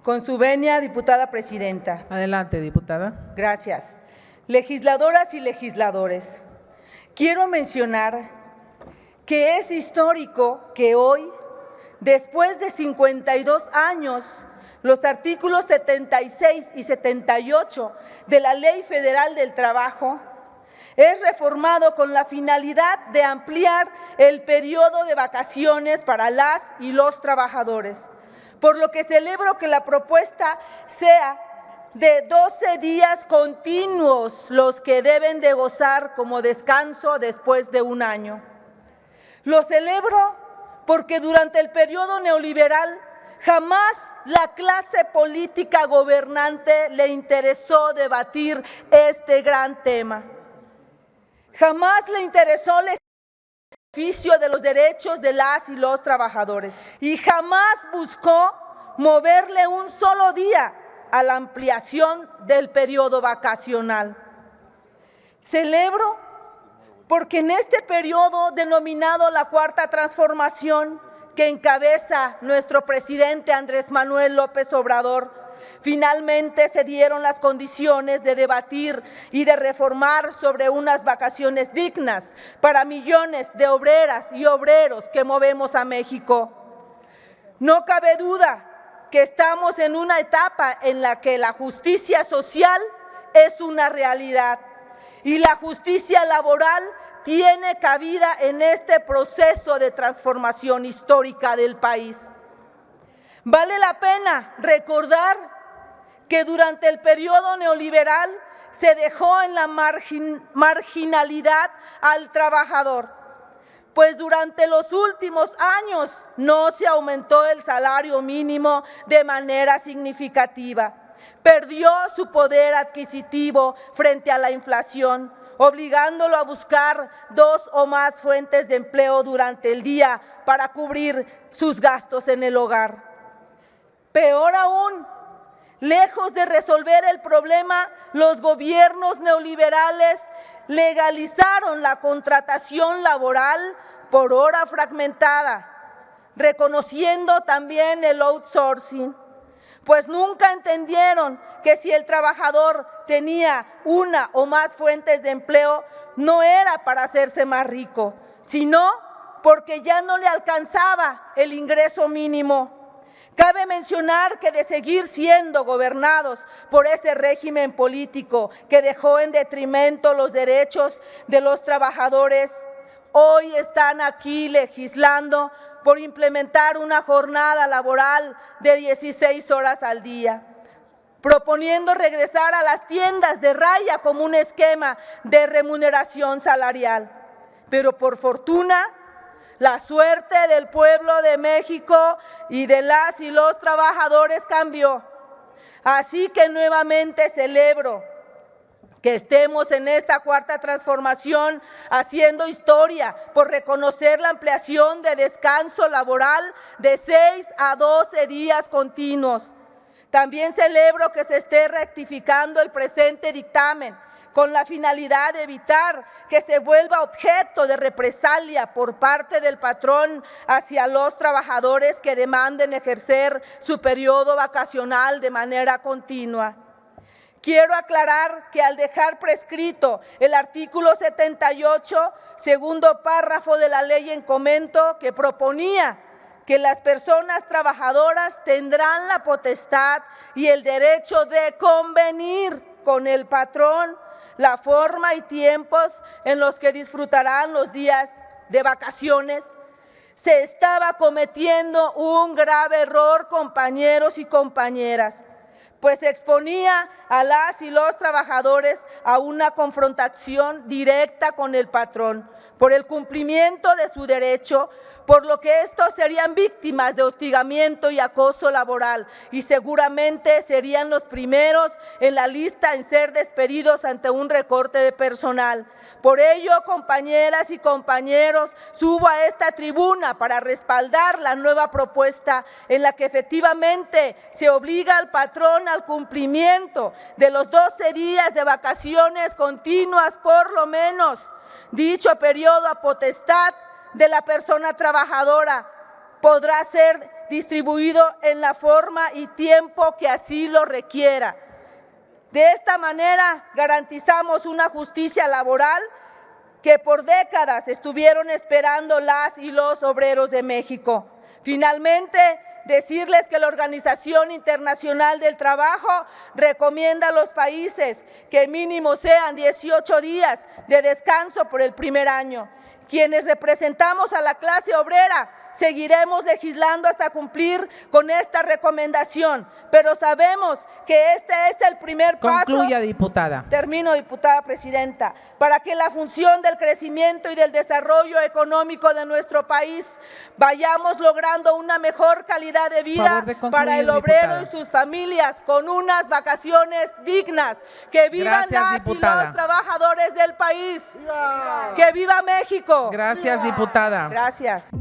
Con su venia, diputada presidenta. Adelante, diputada. Gracias. Legisladoras y legisladores, quiero mencionar que es histórico que hoy, después de 52 años, los artículos 76 y 78 de la Ley Federal del Trabajo es reformado con la finalidad de ampliar el periodo de vacaciones para las y los trabajadores, por lo que celebro que la propuesta sea de 12 días continuos los que deben de gozar como descanso después de un año. Lo celebro porque durante el periodo neoliberal jamás la clase política gobernante le interesó debatir este gran tema. Jamás le interesó el beneficio de los derechos de las y los trabajadores y jamás buscó moverle un solo día a la ampliación del periodo vacacional. Celebro porque en este periodo denominado la Cuarta Transformación, que encabeza nuestro presidente Andrés Manuel López Obrador, finalmente se dieron las condiciones de debatir y de reformar sobre unas vacaciones dignas para millones de obreras y obreros que movemos a México. No cabe duda que estamos en una etapa en la que la justicia social es una realidad y la justicia laboral tiene cabida en este proceso de transformación histórica del país. Vale la pena recordar que durante el periodo neoliberal se dejó en la marginalidad al trabajador, pues durante los últimos años no se aumentó el salario mínimo de manera significativa. Perdió su poder adquisitivo frente a la inflación, obligándolo a buscar 2 o más fuentes de empleo durante el día para cubrir sus gastos en el hogar. Peor aún, lejos de resolver el problema, los gobiernos neoliberales legalizaron la contratación laboral por hora fragmentada, reconociendo también el outsourcing, pues nunca entendieron que si el trabajador tenía una o más fuentes de empleo, no era para hacerse más rico, sino porque ya no le alcanzaba el ingreso mínimo. Cabe mencionar que de seguir siendo gobernados por ese régimen político que dejó en detrimento los derechos de los trabajadores, hoy están aquí legislando por implementar una jornada laboral de 16 horas al día, proponiendo regresar a las tiendas de raya como un esquema de remuneración salarial. Pero por fortuna, la suerte del pueblo de México y de las y los trabajadores cambió. Así que nuevamente celebro que estemos en esta cuarta transformación haciendo historia por reconocer la ampliación de descanso laboral de 6 a 12 días continuos. También celebro que se esté rectificando el presente dictamen con la finalidad de evitar que se vuelva objeto de represalia por parte del patrón hacia los trabajadores que demanden ejercer su periodo vacacional de manera continua. Quiero aclarar que al dejar prescrito el artículo 78, segundo párrafo de la ley en comento, que proponía que las personas trabajadoras tendrán la potestad y el derecho de convenir con el patrón la forma y tiempos en los que disfrutarán los días de vacaciones, se estaba cometiendo un grave error, compañeros y compañeras, pues exponía a las y los trabajadores a una confrontación directa con el patrón por el cumplimiento de su derecho, por lo que estos serían víctimas de hostigamiento y acoso laboral y seguramente serían los primeros en la lista en ser despedidos ante un recorte de personal. Por ello, compañeras y compañeros, subo a esta tribuna para respaldar la nueva propuesta en la que efectivamente se obliga al patrón al cumplimiento de los 12 días de vacaciones continuas por lo menos. Dicho periodo a potestad de la persona trabajadora podrá ser distribuido en la forma y tiempo que así lo requiera. De esta manera garantizamos una justicia laboral que por décadas estuvieron esperando las y los obreros de México. Finalmente, decirles que la Organización Internacional del Trabajo recomienda a los países que mínimo sean 18 días de descanso por el primer año. Quienes representamos a la clase obrera seguiremos legislando hasta cumplir con esta recomendación, pero sabemos que este es el primer paso. Concluya, diputada. Termino, diputada presidenta. Para que la función del crecimiento y del desarrollo económico de nuestro país vayamos logrando una mejor calidad de vida para el obrero y sus familias con unas vacaciones dignas. Que vivan las y los trabajadores del país. ¡Viva! ¡Que viva México! Gracias, diputada. Gracias.